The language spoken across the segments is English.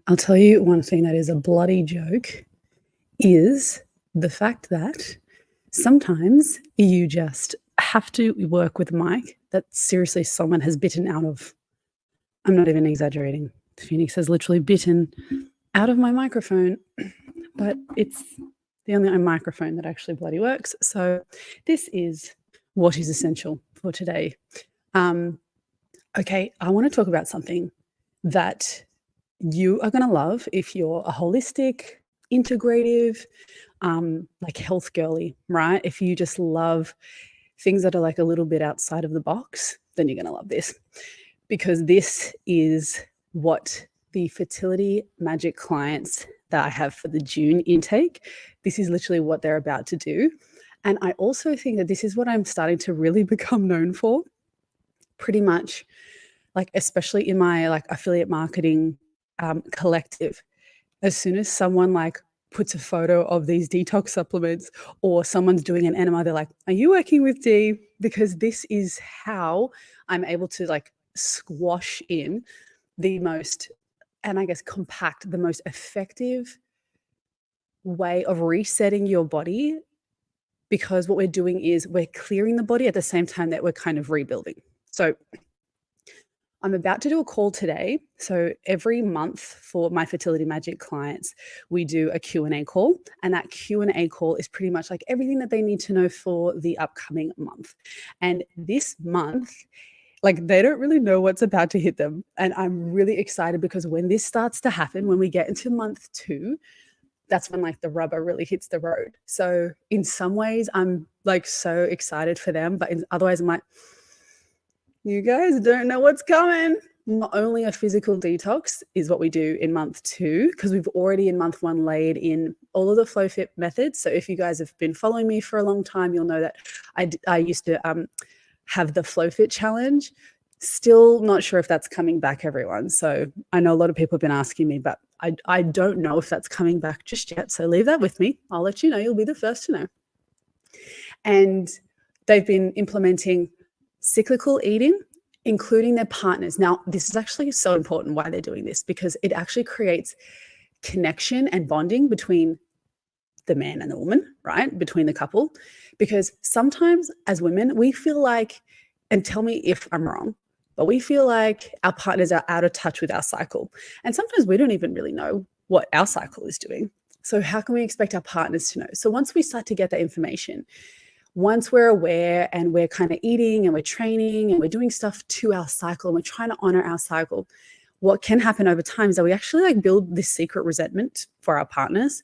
I'll tell you one thing that is a bloody joke is the fact that sometimes you just have to work with a mic that seriously someone has bitten out of. I'm not even exaggerating. Phoenix has literally bitten out of my microphone, but it's the only microphone that actually bloody works. So this is what is essential for today. Okay, I want to talk about something that you are going to love if you're a holistic, integrative, like health girly, right? If you just love things that are like a little bit outside of the box, then you're going to love this, because this is what the Fertility Magic clients that I have for the June intake, this is literally what they're about to do. And I also think that this is what I'm starting to really become known for, pretty much, like especially in my like affiliate marketing collective. As soon as someone like puts a photo of these detox supplements or someone's doing an enema, they're like, are you working with D? Because this is how I'm able to like squash in the most, and I guess compact, the most effective way of resetting your body, because what we're doing is we're clearing the body at the same time that we're kind of rebuilding. So I'm about to do a call today. So every month for my Fertility Magic clients, we do a Q&A call. And that Q&A call is pretty much like everything that they need to know for the upcoming month. And this month, like they don't really know what's about to hit them. And I'm really excited because when this starts to happen, when we get into month 2, that's when like the rubber really hits the road. So in some ways, I'm like so excited for them, but otherwise I'm like, you guys don't know what's coming. Not only a physical detox is what we do in month 2, because we've already in month 1 laid in all of the flow fit methods. So if you guys have been following me for a long time, you'll know that I used to have the flow fit challenge. Still not sure if that's coming back, everyone. So I know a lot of people have been asking me, but I don't know if that's coming back just yet. So leave that with me. I'll let you know. You'll be the first to know. And they've been implementing cyclical eating, including their partners. Now, this is actually so important why they're doing this, because it actually creates connection and bonding between the man and the woman, right? Between the couple. Because sometimes as women, we feel like, and tell me if I'm wrong, but we feel like our partners are out of touch with our cycle. And sometimes we don't even really know what our cycle is doing. So how can we expect our partners to know? So once we start to get that information, once we're aware and we're kind of eating and we're training and we're doing stuff to our cycle and we're trying to honor our cycle, what can happen over time is that we actually like build this secret resentment for our partners.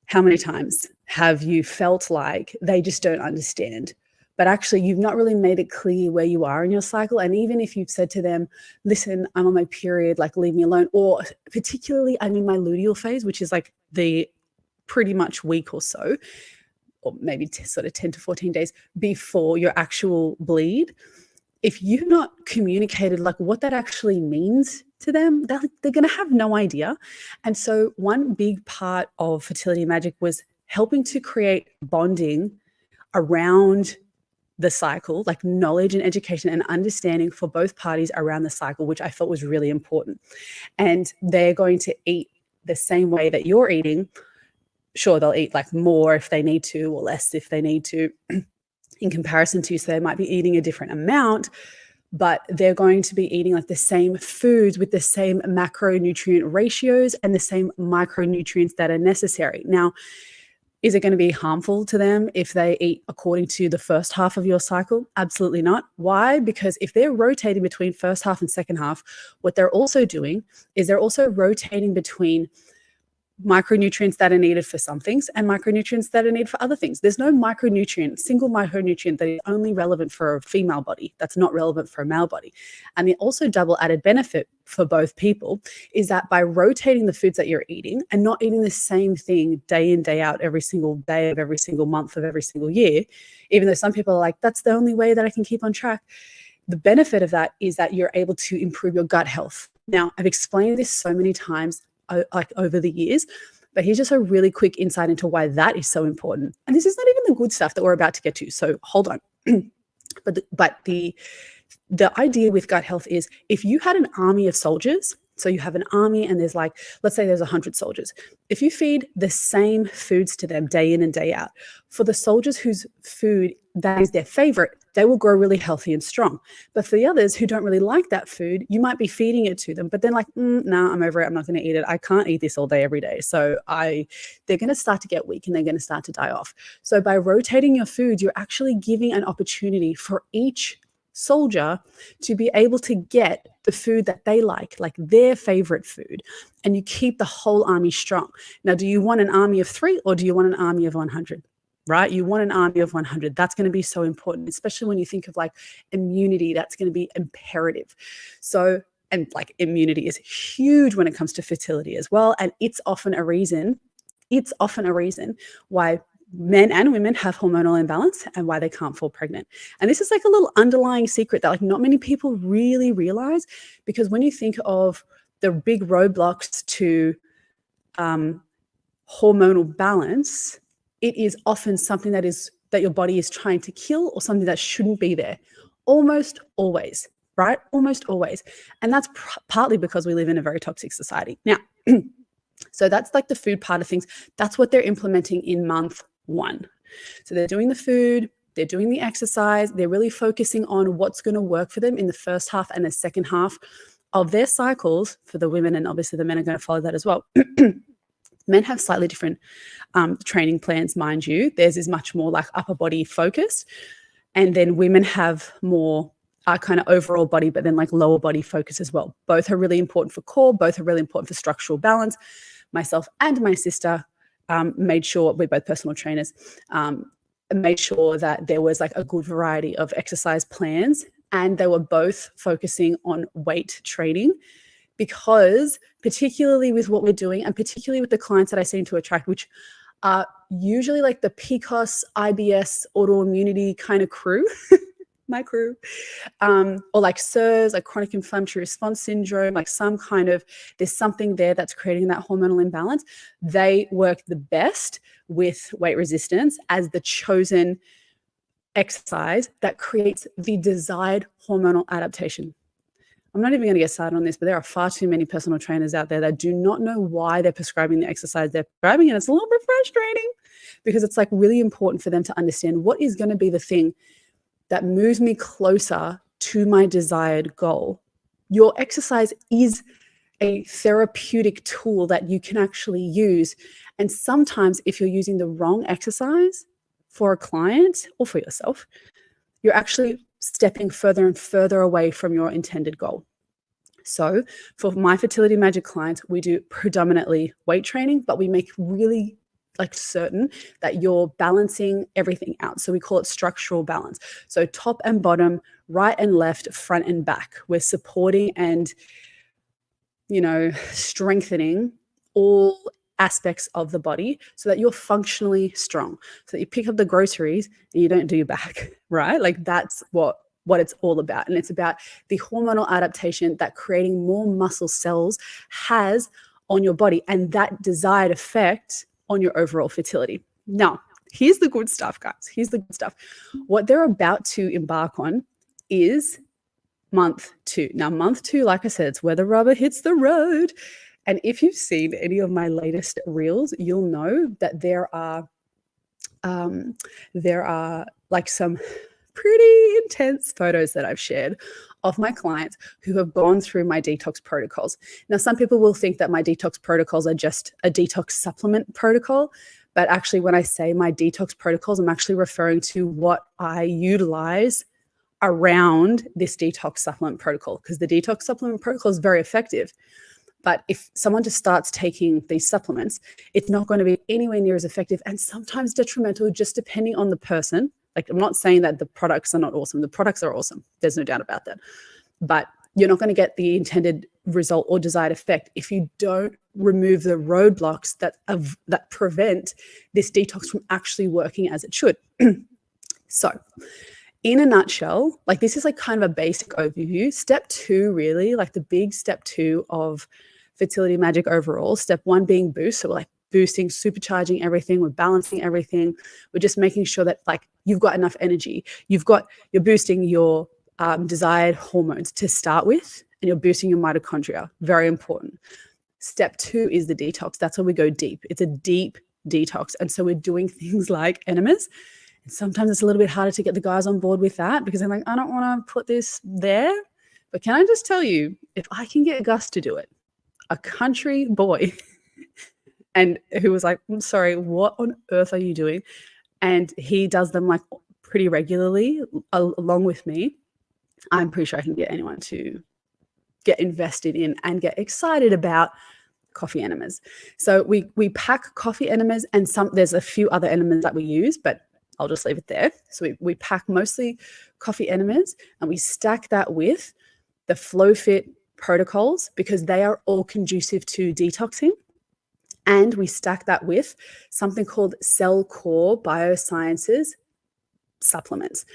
How many times have you felt like they just don't understand? But actually you've not really made it clear where you are in your cycle. And even if you've said to them, listen, I'm on my period, like leave me alone. Or particularly I'm in my luteal phase, which is like the pretty much week or so, or maybe sort of 10 to 14 days before your actual bleed. If you've not communicated like what that actually means to them, they're going to have no idea. And so one big part of Fertility Magic was helping to create bonding around the cycle, like knowledge and education and understanding for both parties around the cycle, which I felt was really important. And they're going to eat the same way that you're eating. Sure, they'll eat like more if they need to or less if they need to in comparison to you. So they might be eating a different amount, but they're going to be eating like the same foods with the same macronutrient ratios and the same micronutrients that are necessary. Now, is it going to be harmful to them if they eat according to the first half of your cycle? Absolutely not. Why? Because if they're rotating between first half and second half, what they're also doing is they're also rotating between micronutrients that are needed for some things and micronutrients that are needed for other things. There's no single micronutrient that is only relevant for a female body that's not relevant for a male body. And the also double added benefit for both people is that by rotating the foods that you're eating and not eating the same thing day in, day out, every single day of every single month of every single year, even though some people are like, that's the only way that I can keep on track. The benefit of that is that you're able to improve your gut health. Now, I've explained this so many times like over the years, but here's just a really quick insight into why that is so important. And this is not even the good stuff that we're about to get to, so hold on. But the idea with gut health is if you had an army of soldiers So you have an army and there's like, let's say there's 100 soldiers. If you feed the same foods to them day in and day out, for the soldiers whose food that is their favorite, they will grow really healthy and strong. But for the others who don't really like that food, you might be feeding it to them, but then like, nah, I'm over it. I'm not going to eat it. I can't eat this all day, every day. So they're going to start to get weak and they're going to start to die off. So by rotating your food, you're actually giving an opportunity for each soldier to be able to get the food that they like their favorite food, and you keep the whole army strong. Now, do you want an army of 3 or do you want an army of 100? Right? You want an army of 100. That's going to be so important, especially when you think of like immunity. That's going to be imperative. So, and like immunity is huge when it comes to fertility as well. And it's often a reason why men and women have hormonal imbalance and why they can't fall pregnant. And this is like a little underlying secret that like not many people really realize, because when you think of the big roadblocks to hormonal balance, it is often something that your body is trying to kill, or something that shouldn't be there. Almost always, right? Almost always. And that's partly because we live in a very toxic society. Now, so that's like the food part of things. That's what they're implementing in month 1. So they're doing the food, they're doing the exercise, they're really focusing on what's going to work for them in the first half and the second half of their cycles for the women, and obviously the men are going to follow that as well. Men have slightly different training plans, mind you. Theirs is much more like upper body focused, and then women have more kind of overall body, but then like lower body focus as well. Both are really important for core, both are really important for structural balance. Myself and my sister made sure, we're both personal trainers, made sure that there was like a good variety of exercise plans, and they were both focusing on weight training, because particularly with what we're doing, and particularly with the clients that I seem to attract, which are usually like the PCOS, IBS, autoimmunity kind of crew, my crew, or like CIRS, like chronic inflammatory response syndrome, like some kind of, there's something there that's creating that hormonal imbalance. They work the best with weight resistance as the chosen exercise that creates the desired hormonal adaptation. I'm not even going to get started on this, but there are far too many personal trainers out there that do not know why they're prescribing the exercise they're prescribing, and it's a little bit frustrating, because it's like really important for them to understand what is going to be the thing that moves me closer to my desired goal. Your exercise is a therapeutic tool that you can actually use. And sometimes if you're using the wrong exercise for a client or for yourself, you're actually stepping further and further away from your intended goal. So for my Fertility Magic clients, we do predominantly weight training, but we make really like certain that you're balancing everything out. So we call it structural balance. So top and bottom, right and left, front and back. We're supporting and, strengthening all aspects of the body so that you're functionally strong, so that you pick up the groceries and you don't do your back, right? Like that's what it's all about. And it's about the hormonal adaptation that creating more muscle cells has on your body, and that desired effect on your overall fertility. Now, here's the good stuff, guys. Here's the good stuff. What they're about to embark on is month 2. Now, month 2, like I said, it's where the rubber hits the road. And if you've seen any of my latest reels, you'll know that there are like some pretty intense photos that I've shared of my clients who have gone through my detox protocols. Now, some people will think that my detox protocols are just a detox supplement protocol, but actually when I say my detox protocols, I'm actually referring to what I utilize around this detox supplement protocol, because the detox supplement protocol is very effective. But if someone just starts taking these supplements, it's not going to be anywhere near as effective, and sometimes detrimental, just depending on the person. Like, I'm not saying that the products are not awesome. The products are awesome. There's no doubt about that. But you're not going to get the intended result or desired effect if you don't remove the roadblocks that prevent this detox from actually working as it should. So in a nutshell, like this is like kind of a basic overview. Step 2, really, like the big step 2 of Fertility Magic overall. Step 1 being boost. So we're like boosting, supercharging everything. We're balancing everything. We're just making sure that like you've got enough energy. You're boosting your desired hormones to start with. and you're boosting your mitochondria. Very important. Step 2 is the detox. That's where we go deep. It's a deep detox. And so we're doing things like enemas. And sometimes it's a little bit harder to get the guys on board with that because they're like, I don't want to put this there. But can I just tell you, if I can get Gus to do it, a country boy, and who was like, I'm sorry, what on earth are you doing? And he does them like pretty regularly along with me. I'm pretty sure I can get anyone to get invested in and get excited about coffee enemas. So we pack coffee enemas, and there's a few other enemas that we use, but I'll just leave it there. So we pack mostly coffee enemas, and we stack that with the FlowFit protocols because they are all conducive to detoxing. And we stack that with something called Cell Core Biosciences supplements.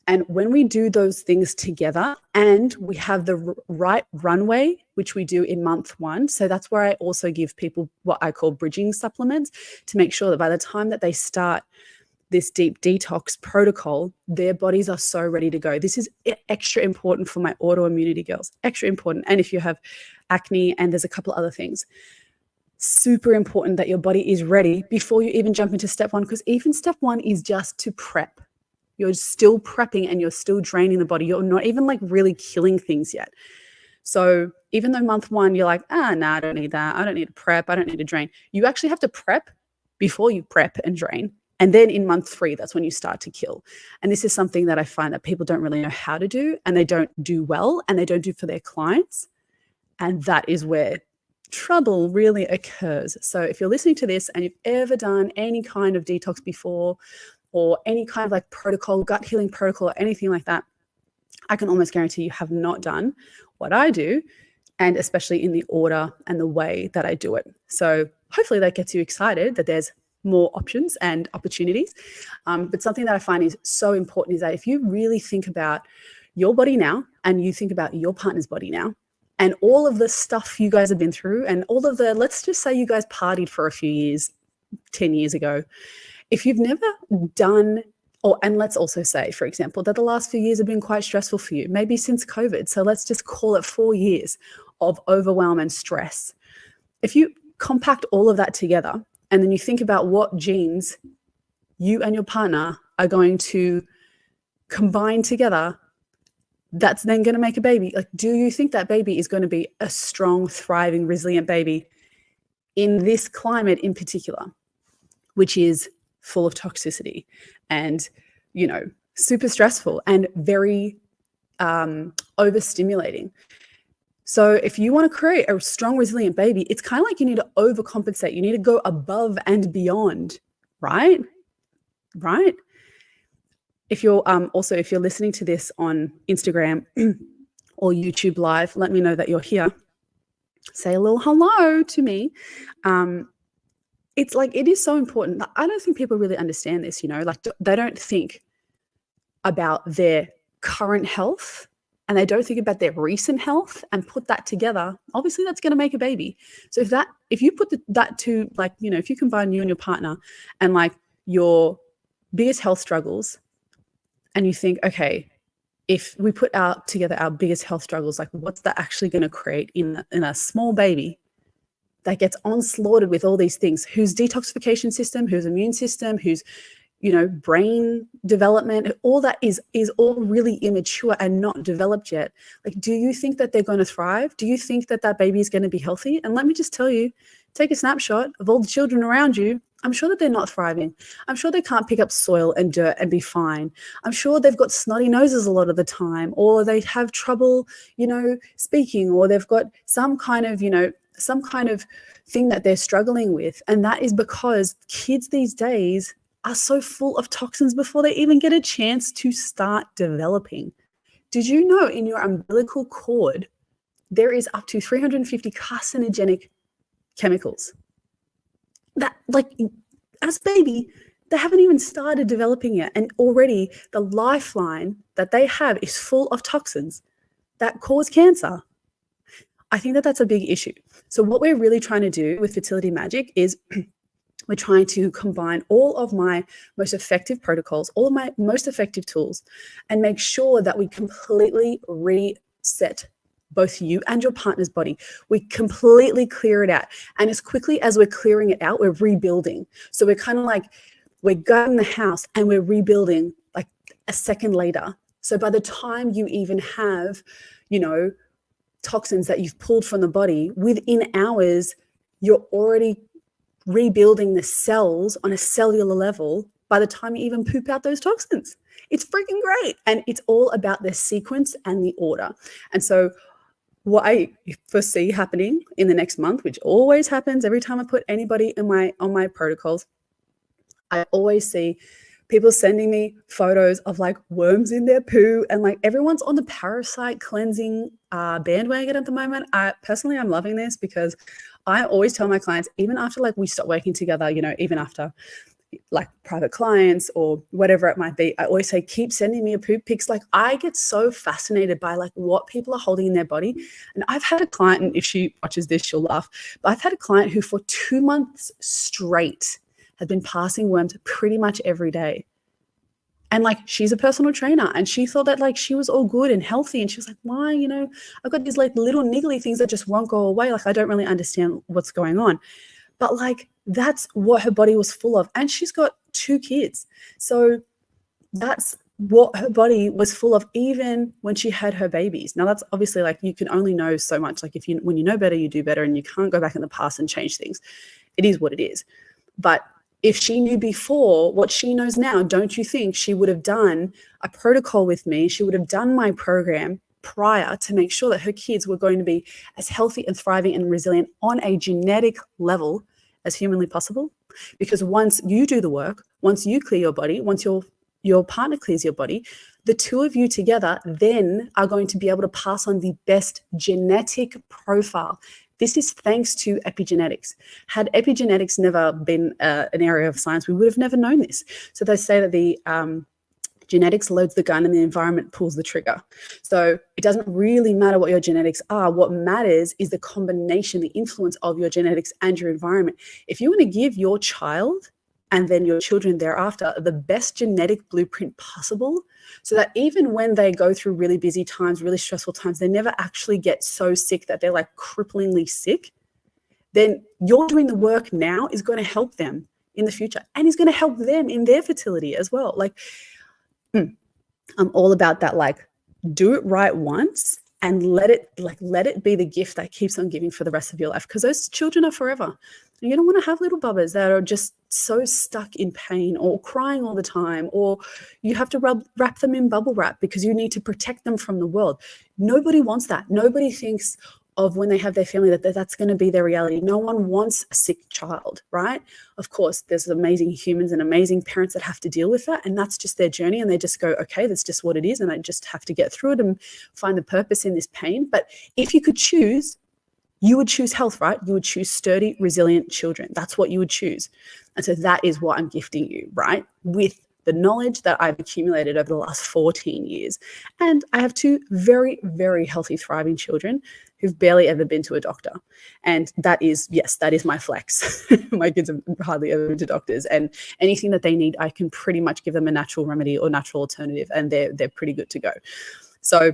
And when we do those things together and we have the right runway, which we do in month 1, so that's where I also give people what I call bridging supplements to make sure that by the time that they start this deep detox protocol, their bodies are so ready to go. This is extra important for my autoimmunity girls, extra important. And if you have acne, and there's a couple other things, super important that your body is ready before you even jump into step 1, because even step 1 is just to prep. You're still prepping and you're still draining the body. You're not even like really killing things yet. So even though month 1, you're like, I don't need that. I don't need to prep. I don't need to drain. You actually have to prep before you prep and drain. And then in month 3, that's when you start to kill. And this is something that I find that people don't really know how to do, and they don't do well, and they don't do for their clients. And that is where trouble really occurs. So if you're listening to this and you've ever done any kind of detox before, or any kind of like protocol, gut healing protocol, or anything like that, I can almost guarantee you have not done what I do, and especially in the order and the way that I do it. So hopefully that gets you excited that there's more options and opportunities. But something that I find is so important is that if you really think about your body now, and you think about your partner's body now, and all of the stuff you guys have been through, and all of the, let's just say you guys partied for a few years, 10 years ago. If you've never done, and let's also say, for example, that the last few years have been quite stressful for you, maybe since COVID. So let's just call it 4 years of overwhelm and stress. If you compact all of that together, and then you think about what genes you and your partner are going to combine together, that's then going to make a baby. Like, do you think that baby is going to be a strong, thriving, resilient baby in this climate in particular, which is full of toxicity and, super stressful and very overstimulating? So if you want to create a strong, resilient baby, it's kind of like you need to overcompensate. You need to go above and beyond, right? Right? If you're also, if you're listening to this on Instagram or YouTube Live, let me know that you're here. Say a little hello to me. It's like, it is so important. I don't think people really understand this, like they don't think about their current health, and they don't think about their recent health and put that together. Obviously that's going to make a baby. So if you put that to, like, if you combine you and your partner and like your biggest health struggles, and you think, okay, if we put together our biggest health struggles, like what's that actually going to create in a small baby that gets onslaughted with all these things, whose detoxification system, whose immune system, whose brain development, all that is all really immature and not developed yet. Like, do you think that they're going to thrive? Do you think that that baby is going to be healthy? And let me just tell you, take a snapshot of all the children around you. I'm sure that they're not thriving. I'm sure they can't pick up soil and dirt and be fine. I'm sure they've got snotty noses a lot of the time, or they have trouble, speaking, or they've got some kind of thing that they're struggling with. And that is because kids these days are so full of toxins before they even get a chance to start developing. Did you know in your umbilical cord, there is up to 350 carcinogenic chemicals? That, like, as a baby, they haven't even started developing yet. And already the lifeline that they have is full of toxins that cause cancer. I think that that's a big issue. So what we're really trying to do with Fertility Magic is we're trying to combine all of my most effective protocols, all of my most effective tools, and make sure that we completely reset both you and your partner's body. We completely clear it out. And as quickly as we're clearing it out, we're rebuilding. So we're kind of like, we're gutting the house and we're rebuilding like a second later. So by the time you even have, you know, toxins that you've pulled from the body, within hours, you're already rebuilding the cells on a cellular level by the time you even poop out those toxins. It's freaking great. And it's all about the sequence and the order. And so what I foresee happening in the next month, which always happens every time I put anybody in on my protocols, I always see people sending me photos of like worms in their poo, and like everyone's on the parasite cleansing bandwagon at the moment. I'm loving this because I always tell my clients, even after like we stop working together, you know, even after like private clients or whatever it might be, I always say, keep sending me your poop pics. Like I get so fascinated by like what people are holding in their body. And I've had a client, and if she watches this, she'll laugh, but I've had a client who for 2 months straight had been passing worms pretty much every day. And like, she's a personal trainer and she thought that like she was all good and healthy. And she was like, why, you know, I've got these like little niggly things that just won't go away. Like, I don't really understand what's going on. But like, that's what her body was full of. And she's got 2 kids. So that's what her body was full of, even when she had her babies. Now that's obviously like, you can only know so much. Like when you know better, you do better, and you can't go back in the past and change things. It is what it is. But if she knew before what she knows now, don't you think she would have done a protocol with me? She would have done my program prior to make sure that her kids were going to be as healthy and thriving and resilient on a genetic level as humanly possible. Because once you do the work, once you clear your body, once your partner clears your body, the 2 of you together then are going to be able to pass on the best genetic profile. This is thanks to epigenetics. Had epigenetics never been an area of science, we would have never known this. So they say that the genetics loads the gun and the environment pulls the trigger. So it doesn't really matter what your genetics are. What matters is the combination, the influence of your genetics and your environment. If you want to give your child and then your children thereafter the best genetic blueprint possible, so that even when they go through really busy times, really stressful times, they never actually get so sick that they're like cripplingly sick, then you're doing the work now is going to help them in the future, and is going to help them in their fertility as well. Like, I'm all about that. Like, do it right once and let it be the gift that keeps on giving for the rest of your life, because those children are forever. And you don't want to have little bubbas that are just so stuck in pain or crying all the time, or you have to wrap them in bubble wrap because you need to protect them from the world. Nobody wants that. Nobody thinks of when they have their family that that's going to be their reality. No one wants a sick child, right? Of course, there's amazing humans and amazing parents that have to deal with that, and that's just their journey, and they just go, okay, that's just what it is, and I just have to get through it and find the purpose in this pain. But if you could choose, you would choose health, right? You would choose sturdy, resilient children. That's what you would choose. And so that is what I'm gifting you, right? With the knowledge that I've accumulated over the last 14 years. And I have 2 very, very healthy, thriving children who've barely ever been to a doctor. And that is, yes, that is my flex. My kids have hardly ever been to doctors, and anything that they need, I can pretty much give them a natural remedy or natural alternative, and they're pretty good to go. So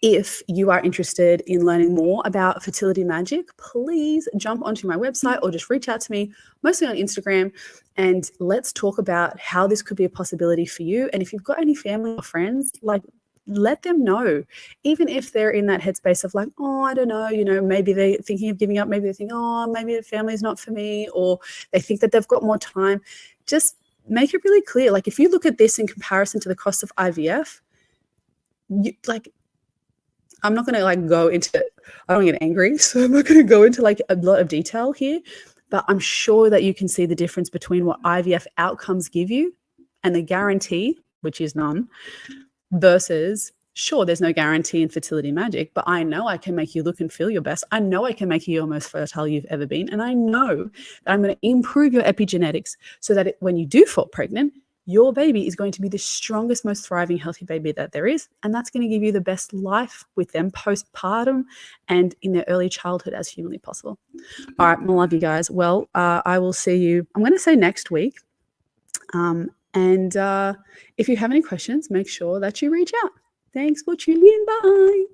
if you are interested in learning more about Fertility Magic, please jump onto my website or just reach out to me, mostly on Instagram, and let's talk about how this could be a possibility for you. And if you've got any family or friends, like, let them know, even if they're in that headspace of like, oh, I don't know, you know, maybe they're thinking of giving up, maybe they think, oh, maybe the family's not for me, or they think that they've got more time. Just make it really clear. Like, if you look at this in comparison to the cost of IVF, I'm not going to like go into, I don't get angry, so I'm not going to go into like a lot of detail here, but I'm sure that you can see the difference between what IVF outcomes give you and the guarantee, which is none, versus, sure, there's no guarantee in Fertility Magic, but I know I can make you look and feel your best. I know I can make you the most fertile you've ever been. And I know that I'm going to improve your epigenetics so that when you do fall pregnant, your baby is going to be the strongest, most thriving, healthy baby that there is. And that's going to give you the best life with them postpartum and in their early childhood as humanly possible. All right, I love you guys. Well, I will see you, I'm going to say next week. And if you have any questions, make sure that you reach out. Thanks for tuning in. Bye.